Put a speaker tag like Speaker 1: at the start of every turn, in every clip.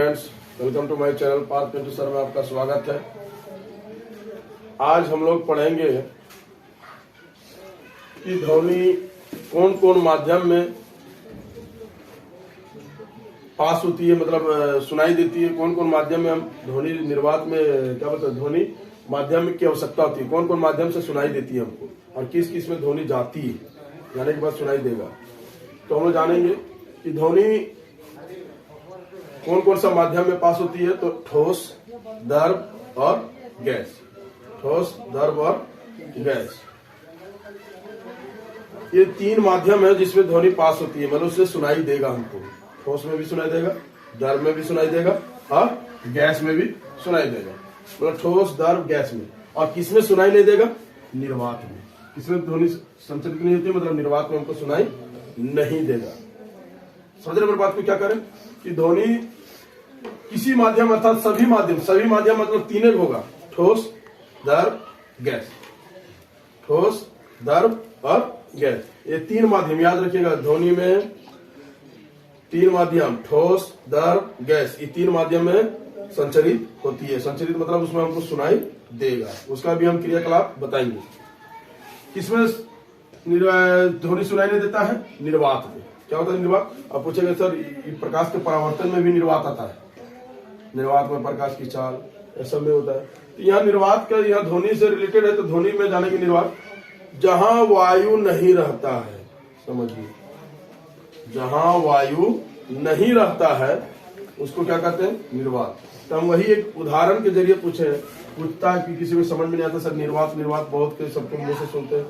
Speaker 1: Friends, welcome to my channel Parth Pintu sir में आपका स्वागत है। आज हम लोग पढ़ेंगे कि ध्वनि कौन कौन माध्यम में पास होती है, मतलब सुनाई देती है। कौन कौन माध्यम में हम ध्वनि निर्वात में क्या बोलते हैं, ध्वनि माध्यम की आवश्यकता होती है। कौन कौन माध्यम से सुनाई देती है हमको, और किस किस में ध्वनि जाती है, जाने के बाद सुनाई देगा। तो हम लोग जानेंगे कि ध्वनि कौन कौन सा माध्यम में पास होती है। तो ठोस, द्रव और गैस। ठोस, द्रव और गैस, ये तीन माध्यम है जिसमें ध्वनि पास होती है, मतलब उससे सुनाई देगा हमको। ठोस में भी सुनाई देगा, द्रव में भी सुनाई देगा और गैस में भी सुनाई देगा। मतलब ठोस, द्रव, गैस में। और किसमें सुनाई नहीं देगा? निर्वात में। किसमें ध्वनि संचरित नहीं होती, मतलब निर्वात में हमको सुनाई नहीं देगा। समझ रहे मेरी बात को? क्या करें कि ध्वनि किसी माध्यम अर्थात सभी माध्यम मतलब तीन होगा। ठोस, द्रव, गैस। ठोस, द्रव और गैस, ये तीन माध्यम याद रखिएगा। ध्वनि में तीन माध्यम, ठोस, द्रव, गैस, ये तीन माध्यम में संचरित होती है। संचरित मतलब उसमें हमको सुनाई देगा। उसका भी हम क्रियाकलाप बताएंगे। किसमें ध्वनि सुनाई नहीं देता है? निर्वात में। क्या होता है निर्वात? अब पूछेंगे सर प्रकाश के परावर्तन में भी निर्वात आता है। निर्वात में प्रकाश की चाल, ऐसा में होता है। तो यहाँ निर्वात का, यहाँ ध्वनि से रिलेटेड है। तो ध्वनि में जाने की निर्वात, जहां वायु नहीं रहता है, समझिए, जहां वायु नहीं रहता है उसको क्या कहते हैं? निर्वात। तो हम वही एक उदाहरण के जरिए पूछता है कि किसी को समझ में नहीं आता। सर निर्वात बहुत के सबको मुंह से सुनते हैं,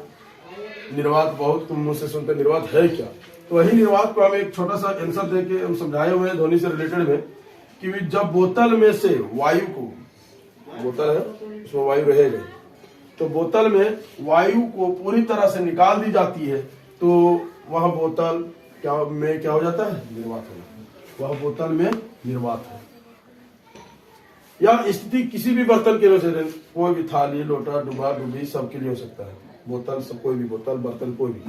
Speaker 1: निर्वात बहुत तुम मुंह से सुनते, निर्वात है क्या? तो वही निर्वात को हम एक छोटा सा आंसर देके हम समझाए हुए हैं ध्वनि से रिलेटेड में, कि जब बोतल में से वायु को, बोतल है उसमें वायु रहेगा, तो बोतल में वायु को पूरी तरह से निकाल दी जाती है, तो वह बोतल क्या हो जाता है? निर्वात है। वह बोतल में निर्वात है। या स्थिति किसी भी बर्तन के लिए, कोई भी थाली, लोटा, डुबा, डुबी सबके लिए हो सकता है। बोतल सब, कोई भी बोतल, बर्तन, कोई भी।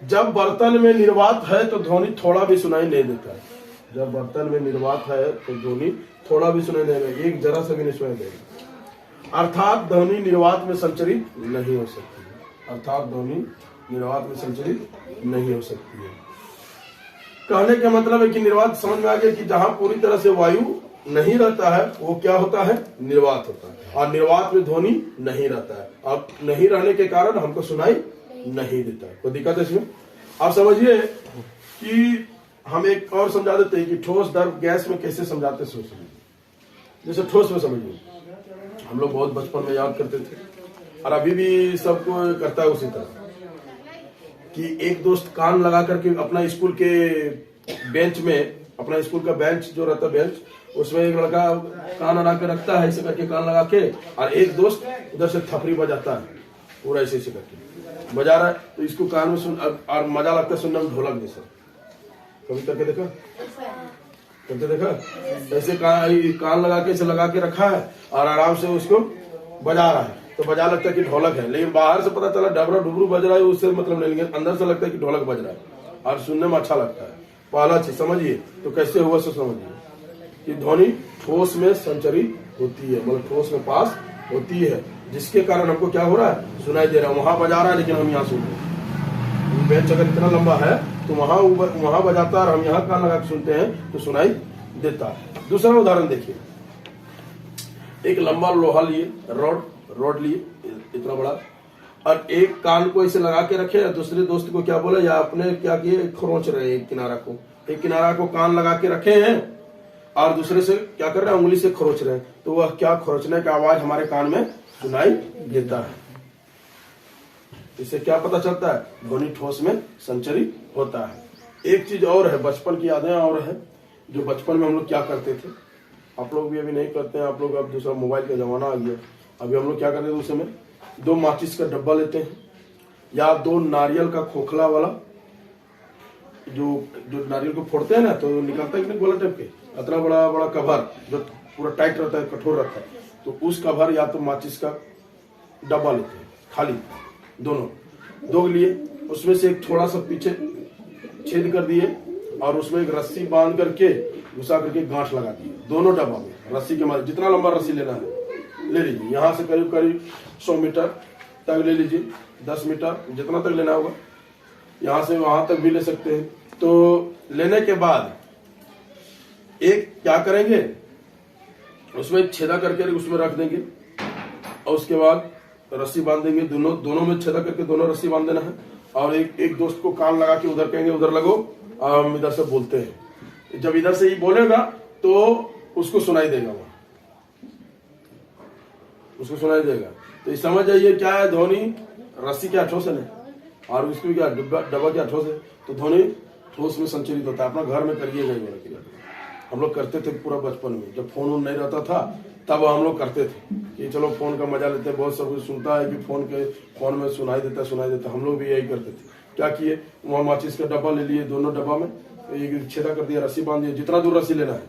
Speaker 1: जब बर्तन में निर्वात है तो ध्वनि थोड़ा भी सुनाई नहीं देता है। जब बर्तन में निर्वात है तो ध्वनि थोड़ा भी सुनाई नहीं देगा, एक जरा सा भी नहीं सुनाई देगा। अर्थात ध्वनि निर्वात में संचरित नहीं हो सकती है। अर्थात ध्वनि निर्वात में संचरित नहीं हो सकती है। कहने का मतलब है कि निर्वात समझ में आ गया कि जहां पूरी तरह से वायु नहीं रहता है वो क्या होता है? निर्वात होता है। और निर्वात में ध्वनि नहीं रहता है, और नहीं रहने के कारण हमको सुनाई नहीं देता है। कोई दिक्कत है इसमें? आप समझिए कि हम एक और समझा देते हैं कि ठोस, द्रव, गैस में कैसे समझाते हैं। समझिए, जैसे ठोस में समझिए, हम लोग बहुत बचपन में याद करते थे, और अभी भी सबको करता है उसी तरह, कि एक दोस्त कान लगा करके अपना स्कूल के बेंच में, अपना स्कूल का बेंच जो रहता है बेंच, उसमें एक लड़का कान लगा के रखता है, ऐसे करके कान लगा के, और एक दोस्त उधर से थपड़ी बजाता है, पूरा ऐसे करके बजा रहा है। तो इसको कान में सुन, और मजा लगता है सुनने में, ढोलक जैसा। कभी करके देखा? करके देखा? ऐसे कान लगा के, ऐसे लगा के रखा है और आराम से उसको बजा रहा है, तो बजा लगता है कि ढोलक है, लेकिन बाहर से पता चला डबरा डुबरू बज रहा है, उससे मतलब नहीं, लेकिन अंदर से लगता है कि ढोलक बज रहा है और सुनने में अच्छा लगता है। पहला चीज समझिए। तो कैसे हुआ सो समझिए कि ध्वनि ठोस में संचरित होती है, मतलब ठोस में पास होती है, जिसके कारण हमको क्या हो रहा है? सुनाई दे रहा है। वहां बजा रहा है लेकिन हम यहाँ सुन रहे हैं। बेंच अगर इतना लंबा है तो वहां बजाता है और हम यहाँ कान लगा के सुनते हैं तो सुनाई देता है। दूसरा उदाहरण देखिए, एक लंबा लोहा लिए, रोड लिए इतना बड़ा, और एक कान को ऐसे लगा के रखे, दूसरे दोस्त को क्या बोले, या अपने क्या किए, खरोच रहे एक किनारा को कान लगा के रखे हैं, और दूसरे से क्या कर रहे हैं? उंगली से खरोच रहे हैं। तो वह क्या खरोचने का आवाज हमारे कान में सुनाई देता है। इससे क्या पता चलता है? ध्वनि ठोस में संचरित होता है। एक चीज और है, बचपन की यादें और है, जो बचपन में हम लोग क्या करते थे। आप लोग भी अभी नहीं करते हैं, आप लोग अब दूसरा मोबाइल का जमाना आ गया। अभी हम लोग क्या करते थे उस समय, 2 माचिस का डब्बा लेते हैं, या 2 नारियल का खोखला वाला, जो नारियल को फोड़ते हैं ना, तो निकलता है कि नहीं गोला टाइप के, इतना बड़ा बड़ा कवर जो पूरा टाइट रहता है, कठोर रहता है, तो उस कवर या तो माचिस का डब्बा लेते हैं, खाली दोनों 2 लिए। उसमें से एक थोड़ा सा पीछे छेद कर दिए और उसमें एक रस्सी बांध करके घुसा करके गांठ लगा दी दोनों डब्बा में रस्सी के मारे। जितना लंबा रस्सी लेना है ले लीजिए, यहाँ से करीब करीब 100 मीटर तक ले लीजिए, 10 मीटर जितना तक लेना होगा, यहाँ से वहां तक भी ले सकते हैं। तो लेने के बाद एक क्या करेंगे, उसमें छेदा करके उसमें रख देंगे और उसके बाद रस्सी बांध देंगे। दोनों में छेदा करके दोनों रस्सी बांध देना है और एक दोस्त को कान लगा के उधर कहेंगे उधर लगो, और हम इधर से बोलते हैं। जब इधर से ही बोलेगा तो उसको सुनाई देगा, वहां उसको सुनाई देगा। तो ये समझ जाइए क्या है, ध्वनि रस्सी क्या ठोस है और उसको क्या डब्बा क्या ठोस है। तो ध्वनि ठोस में संचरित होता है। अपना घर में करिएगा, हम लोग करते थे पूरा बचपन में, जब फोन नहीं रहता था तब हम लोग करते थे कि चलो फोन का मजा लेते हैं। बहुत सब कुछ सुनता है कि फोन में सुनाई देता। हम लोग भी यही करते थे। क्या किए, वहां माचिस का डब्बा ले लिए, दोनों डब्बा में एक छेदा कर दिया, रस्सी बांध दिया, जितना दूर रस्सी लेना है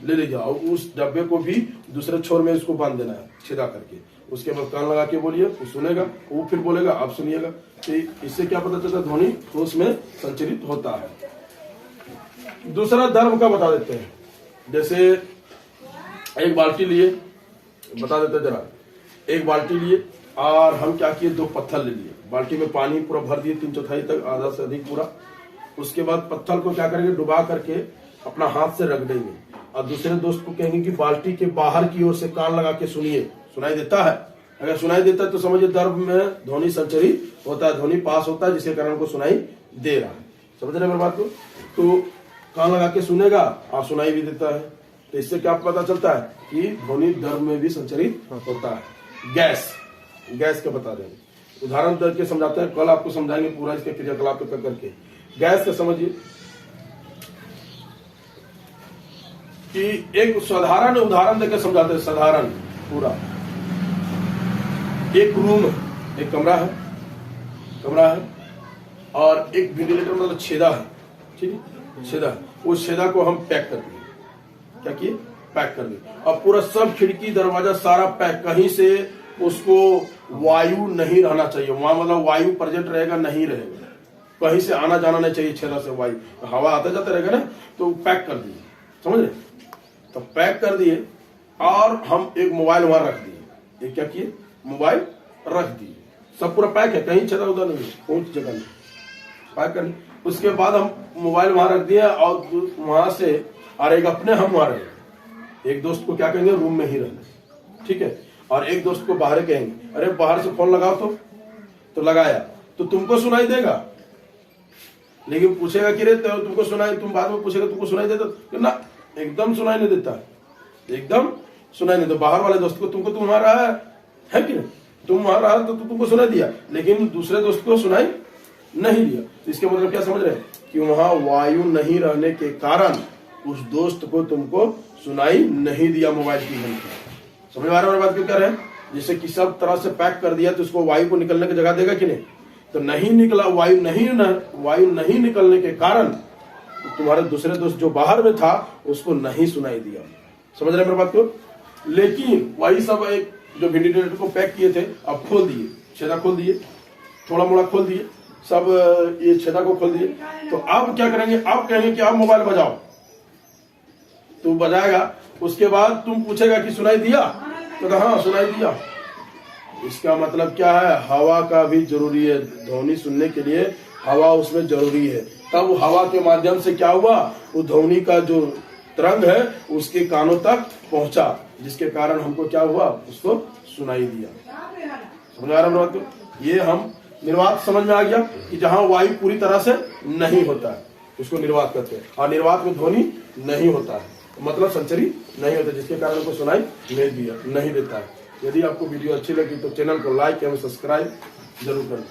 Speaker 1: ले लीजिए और उस डब्बे को भी दूसरे छोर में उसको बांध देना है छेदा करके। उसके बाद कान लगा के बोलिए, वो सुनेगा, वो फिर बोलेगा, आप सुनिएगा। तो इससे क्या पता चलता है, ध्वनि ठोस में संचरित होता है। दूसरा धर्म का बता देते हैं। जैसे एक बाल्टी लिए, बता देते जरा, एक बाल्टी लिए और हम क्या किए, 2 पत्थर ले लिए, बाल्टी में पानी पूरा भर दिए 3/4 तक, आधा से अधिक पूरा। उसके बाद पत्थर को क्या करेंगे, डुबा करके अपना हाथ से रख देंगे और दूसरे दोस्त को कहेंगे कि बाल्टी के बाहर की ओर से कान लगा के सुनिए, सुनाई देता है। अगर सुनाई देता है तो समझिए धर्म में ध्वनि संचरित होता है, ध्वनि पास होता है, जिसके कारण हमको सुनाई दे रहा है। समझ रहे मेरी बात को। तो कान लगा के सुनेगा और सुनाई भी देता है। तो इससे क्या पता चलता है कि ध्वनि धर्म में भी संचरित होता है। गैस का बता देंगे, उदाहरण करके समझाते हैं, कल आपको समझाएंगे पूरा इसके क्रियाकलाप करके। गैस का समझिए कि एक साधारण उदाहरण देकर समझाते हैं। साधारण पूरा एक रूम है, एक कमरा है और एक वेंटिलेटर मतलब छेदा है, ठीक है, छेदा। उस छेदा को हम पैक कर दिए, क्या किए, पैक कर दिए और पूरा सब खिड़की दरवाजा सारा पैक। कहीं से उसको वायु नहीं रहना चाहिए वहां, मतलब वायु प्रेजेंट रहेगा नहीं रहेगा, कहीं से आना जाना नहीं चाहिए छेदा से वायु, हवा आता जाता रहेगा ना। तो पैक कर दिए, समझ रहे। तो पैक कर दिए और हम एक मोबाइल वहां रख दिए। एक क्या किए, मोबाइल रख दिए, सब पूरा पैक है, कहीं छेदा उधर नहीं, कौन सी जगह नहीं, पैक कर। उसके बाद हम मोबाइल वहां रख दिया और वहां से और एक अपने हम वहां रहे। एक दोस्त को क्या कहेंगे, रूम में ही रहना, ठीक है, और एक दोस्त को बाहर कहेंगे, अरे बाहर से फोन लगाओ तो लगाया तो तुमको सुनाई देगा, लेकिन पूछेगा कि रे तो तुमको सुनाई, तुम बाद में पूछेगा तुमको सुनाई देता ना, एकदम सुनाई नहीं देता, एकदम सुनाई नहीं। तो बाहर वाले दोस्त को तुमको तुम रहा है कि नहीं, तुम वहां रहा तो तुमको सुनाई दिया, लेकिन दूसरे दोस्त को सुनाई नहीं दिया। तो इसके मतलब क्या समझ रहे हैं कि वहां वायु नहीं रहने के कारण उस दोस्त को तुमको सुनाई नहीं दिया मोबाइल की घंटी। समझ आ रहा है बात क्यों कर रहे हैं। जैसे कि सब तरह से पैक कर दिया तो उसको वायु को निकलने की जगह देगा कि नहीं, तो नहीं निकला, वायु नहीं निकलने के कारण तो तुम्हारे दूसरे दोस्त जो बाहर में था उसको नहीं सुनाई दिया। समझ रहे मेरी बात को। लेकिन वही सब एक जो वेंटिलेटर को पैक किए थे अब खोल दिए, छेदा खोल दिए, थोड़ा मोड़ा खोल दिए, सब ये छेदा को खोल दिए। तो अब क्या करेंगे, अब कहेंगे कि आप मोबाइल बजाओ, तो बजाएगा। उसके बाद तुम पूछेगा कि सुनाई दिया, तो हाँ सुनाई दिया। इसका मतलब क्या है, हवा का भी जरूरी है, ध्वनि सुनने के लिए हवा उसमें जरूरी है। तब हवा के माध्यम से क्या हुआ, वो ध्वनि का जो तरंग है उसके कानों तक पहुंचा, जिसके कारण हमको क्या हुआ, उसको सुनाई दिया। समझ आ रहा है। ये हम निर्वात समझ में आ गया कि जहां वायु पूरी तरह से नहीं होता है उसको निर्वात कहते हैं, और निर्वात में ध्वनि नहीं होता है, मतलब संचरित नहीं होता, जिसके कारण को सुनाई नहीं देता है। यदि आपको वीडियो अच्छी लगी तो चैनल को लाइक एवं सब्सक्राइब जरूर करें।